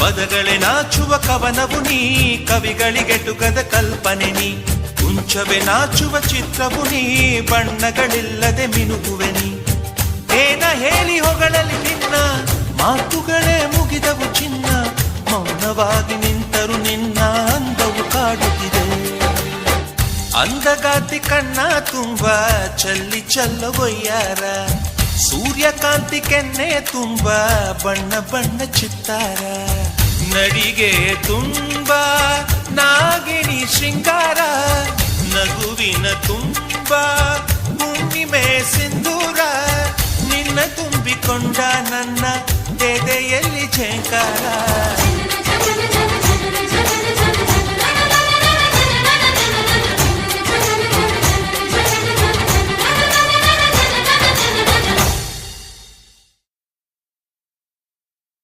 ಪದಗಳೇ ನಾಚುವ ಕವನವು ನೀ, ಕವಿಗಳಿಗೆಟುಕದ ಕಲ್ಪನೆ ನೀ. ಕುಂಚವೇ ನಾಚುವ ಚಿತ್ರವು ನೀ, ಬಣ್ಣಗಳಿಲ್ಲದೆ ಮಿನುಗುವೆ ನೀ. ಏನ ಹೇಳಿ ಹೊಗಳಲಿ ನಿನ್ನ, ಮಾತುಗಳೇ ಮುಗಿದವು ಚಿನ್ನ. ಮೌನವಾಗಿ ನಿಂತರು ನಿನ್ನ ಅಂದವು ಕಾಡುತ್ತಿದೆ. ಅಂದಗಾತಿ ಕಣ್ಣ ತುಂಬ ಚಲ್ಲಿ ಚಲ್ಲವೊಯ್ಯಾರ, ಸೂರ್ಯಕಾಂತಿ ಕೆನ್ನೆ ತುಂಬ ಬಣ್ಣ ಬಣ್ಣ ಚಿತ್ತಾರ. ನಡಿಗೆ ತುಂಬ ನಾಗಿಣಿ ಶೃಂಗಾರ, ನಗುವಿನ ತುಂಬ ಹುಣ್ಣಿಮೆ ಸಿಂಧೂರ. ನಿನ್ನ ತುಂಬಿಕೊಂಡ ನನ್ನ ಎದೆಯಲ್ಲಿ ಝೇಂಕಾರ.